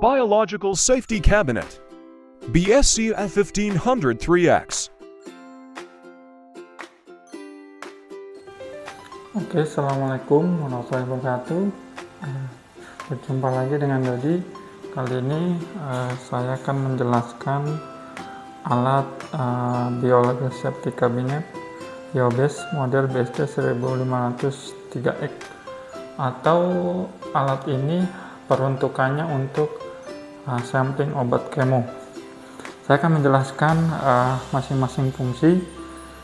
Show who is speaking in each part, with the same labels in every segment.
Speaker 1: Biological Safety Cabinet BSC F1500 3X.
Speaker 2: Oke, assalamualaikum warahmatullahi wabarakatuh. Berjumpa lagi dengan Dodi. Kali ini saya akan menjelaskan alat Biological Safety Cabinet BioBase model BSD 1500 3X, atau alat ini peruntukannya untuk sampling obat kemo. Saya akan menjelaskan masing-masing fungsi.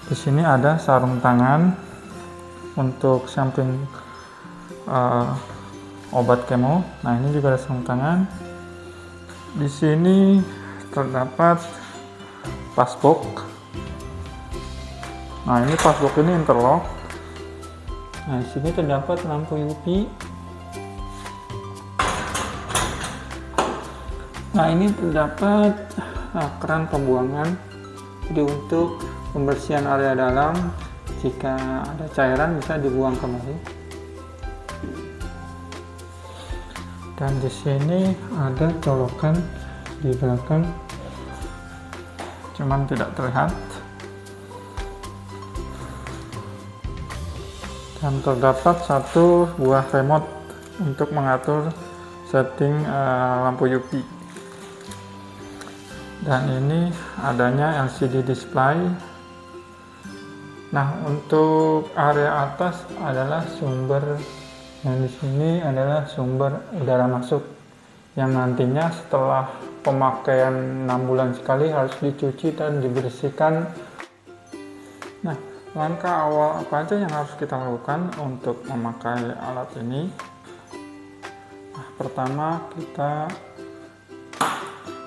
Speaker 2: Di sini ada sarung tangan untuk sampling obat kemo. Nah, ini juga ada sarung tangan. Di sini terdapat passbox. Nah, ini passbox ini interlock. Nah, di sini terdapat lampu UV. Nah, ini terdapat keran pembuangan. Jadi untuk pembersihan area dalam, jika ada cairan bisa dibuang kembali. Dan di sini ada colokan di belakang, cuman tidak terlihat. Dan terdapat satu buah remote untuk mengatur setting lampu UV. Dan ini adanya LCD display. Nah, untuk area atas adalah sumber, yang di sini adalah sumber udara masuk yang nantinya setelah pemakaian 6 bulan sekali harus dicuci dan dibersihkan. Nah, langkah awal apa aja yang harus kita lakukan untuk memakai alat ini? Nah, pertama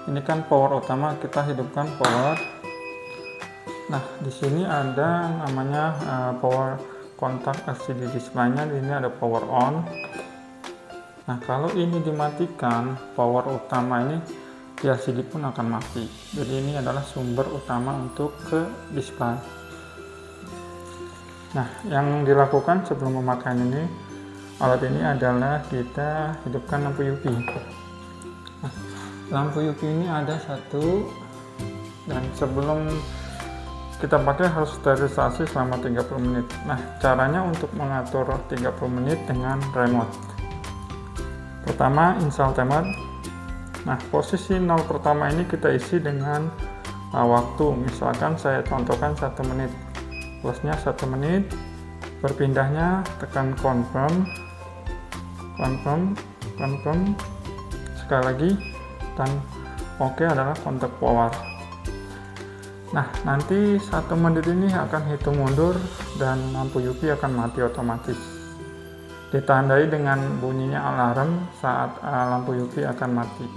Speaker 2: ini kan power utama, kita hidupkan power. Nah, di sini ada namanya power kontak LCD display-nya. Di sini ada power on. Nah, kalau ini dimatikan power utama ini, LCD pun akan mati. Jadi ini adalah sumber utama untuk ke display. Nah, yang dilakukan sebelum memakai alat ini adalah kita hidupkan lampu UV. Nah, lampu UV ini ada satu, dan sebelum kita pakai harus sterilisasi selama 30 menit. Nah, caranya untuk mengatur 30 menit dengan remote. Pertama, install timer. Nah, posisi 0 pertama ini kita isi dengan waktu. Misalkan saya contohkan 1 menit. Plusnya 1 menit. Berpindahnya tekan confirm. Sekali lagi, dan oke adalah kontak power. Nah, nanti 1 menit ini akan hitung mundur dan lampu UV akan mati otomatis. Ditandai dengan bunyinya alarm saat lampu UV akan mati.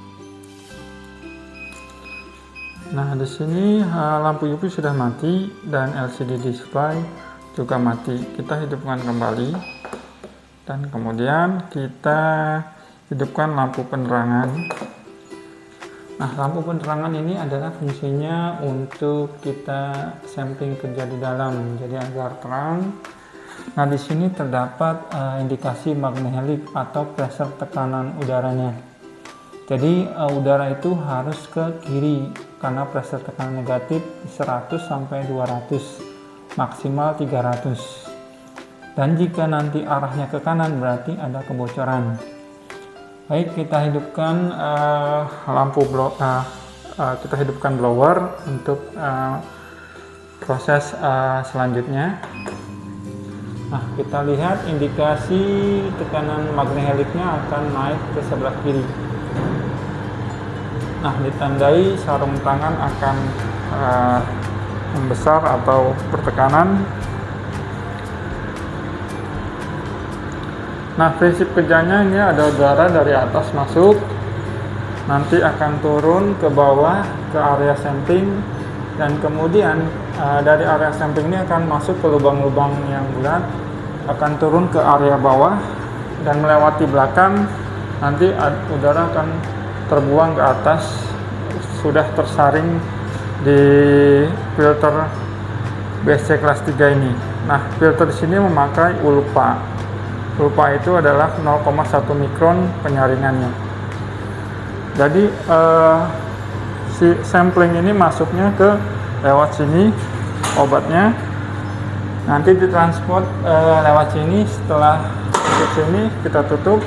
Speaker 2: Nah, di sini lampu UV sudah mati dan LCD display juga mati. Kita hidupkan kembali dan kemudian kita hidupkan lampu penerangan. Nah, lampu penerangan ini adalah fungsinya untuk kita sampling kerja di dalam, jadi agar terang. Nah, di sini terdapat indikasi magnetic atau pressure tekanan udaranya. Jadi udara itu harus ke kiri karena pressure tekanan negatif 100 sampai 200, maksimal 300. Dan jika nanti arahnya ke kanan berarti ada kebocoran. Baik, kita hidupkan kita hidupkan blower untuk proses selanjutnya. Nah, kita lihat indikasi tekanan magnetiknya akan naik ke sebelah kiri. Nah, ditandai sarung tangan akan membesar atau bertekanan. Nah, prinsip kerjanya ini ada udara dari atas masuk, nanti akan turun ke bawah ke area sampling, dan kemudian dari area sampling ini akan masuk ke lubang-lubang yang bulat, akan turun ke area bawah dan melewati belakang. Nanti udara akan terbuang ke atas, sudah tersaring di filter BSC kelas 3 ini. Nah, filter di sini memakai ULPA. ULPA itu adalah 0,1 mikron penyaringannya. Jadi si sampling ini masuknya ke lewat sini obatnya, nanti ditransport lewat sini. Setelah ke sini kita tutup,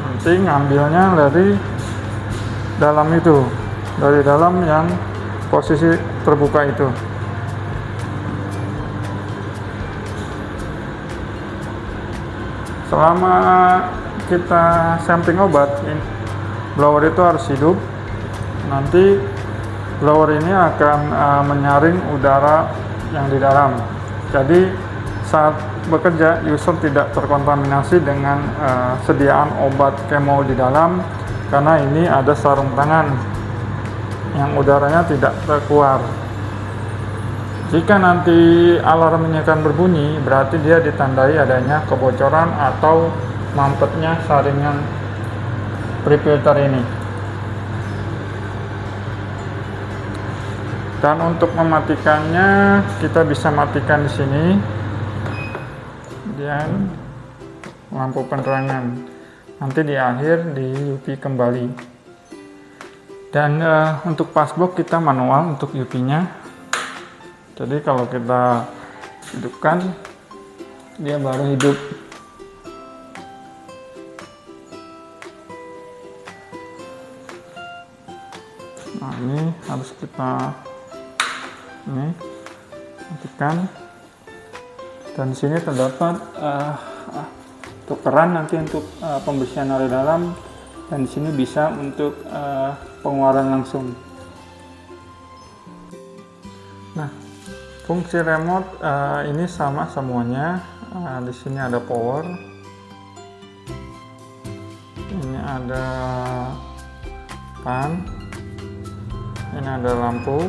Speaker 2: nanti ngambilnya dari dalam itu, dari dalam yang posisi terbuka itu. Selama kita sampling obat, blower itu harus hidup. Nanti blower ini akan menyaring udara yang di dalam. Jadi saat bekerja, user tidak terkontaminasi dengan sediaan obat kemo di dalam, karena ini ada sarung tangan yang udaranya tidak keluar. Jika nanti alarmnya akan berbunyi, berarti dia ditandai adanya kebocoran atau mampetnya saringan pre-filter ini. Dan untuk mematikannya, kita bisa matikan di sini dan lampu penerangan. Nanti di akhir di UV kembali. Dan untuk passbox kita manual untuk UV-nya. Jadi kalau kita hidupkan, dia baru hidup. Nah, ini harus kita matikan. Dan di sini terdapat tukeran nanti untuk pembersihan area dalam, dan di sini bisa untuk pengeluaran langsung. Nah, fungsi remote ini sama semuanya. Di sini ada power, ini ada fan, ini ada lampu,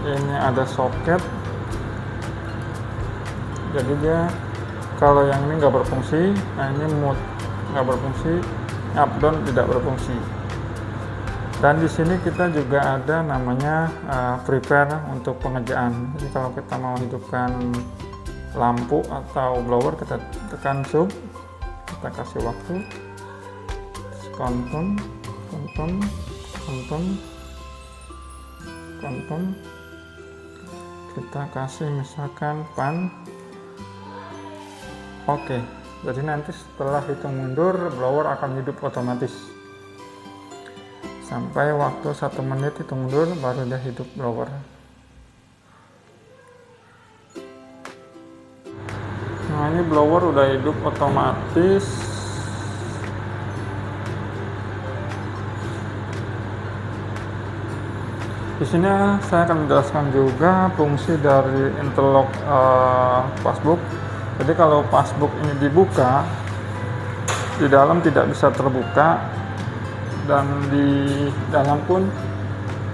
Speaker 2: ini ada soket. Jadi dia kalau yang ini nggak berfungsi, nah ini mode nggak berfungsi, up down tidak berfungsi. Dan di sini kita juga ada namanya prepare untuk pengerjaan. Jadi kalau kita mau hidupkan lampu atau blower, kita tekan sub, kita kasih waktu, kontum, kita kasih misalkan pan. Oke, jadi nanti setelah hitung mundur, blower akan hidup otomatis. Sampai waktu 1 menit hitung mundur, baru dia hidup blower. Nah, ini blower udah hidup otomatis. Di sini saya akan menjelaskan juga fungsi dari interlock passbox. Jadi kalau passbox ini dibuka, di dalam tidak bisa terbuka, dan di dalam pun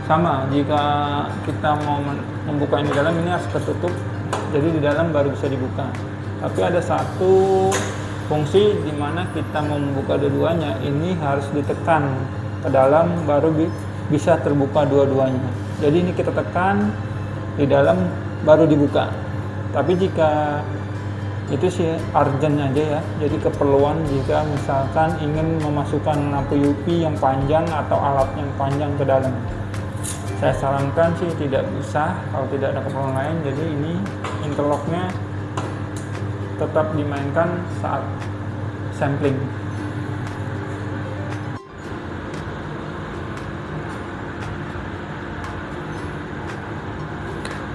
Speaker 2: sama. Jika kita mau membuka ini dalam, ini harus tertutup, jadi di dalam baru bisa dibuka. Tapi ada satu fungsi di mana kita mau membuka dua-duanya, ini harus ditekan ke dalam baru bisa terbuka dua-duanya. Jadi ini kita tekan di dalam baru dibuka. Tapi jika itu sih urgent aja ya, jadi keperluan jika misalkan ingin memasukkan lampu UV yang panjang atau alat yang panjang ke dalam. Saya sarankan sih tidak bisa kalau tidak ada keperluan lain. Jadi ini interlocknya tetap dimainkan saat sampling.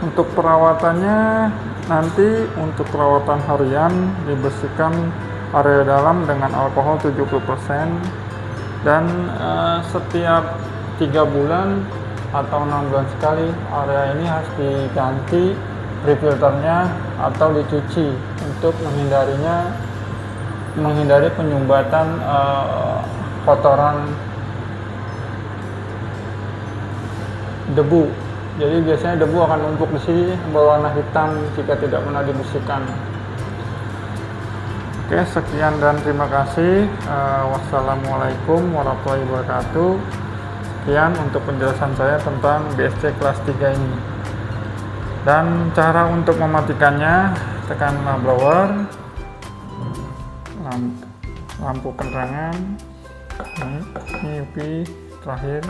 Speaker 2: Untuk perawatannya, nanti untuk perawatan harian dibersihkan area dalam dengan alkohol 70%, dan setiap 3 bulan atau 6 bulan sekali area ini harus diganti pre-filternya atau dicuci untuk menghindari penyumbatan kotoran debu. Jadi biasanya debu akan numpuk di sini berwarna hitam jika tidak pernah dibersihkan. Oke, sekian dan terima kasih. Wassalamualaikum warahmatullahi wabarakatuh. Sekian untuk penjelasan saya tentang BSC kelas 3 ini. Dan cara untuk mematikannya, tekan blower, lampu penerangan, ini UV terakhir.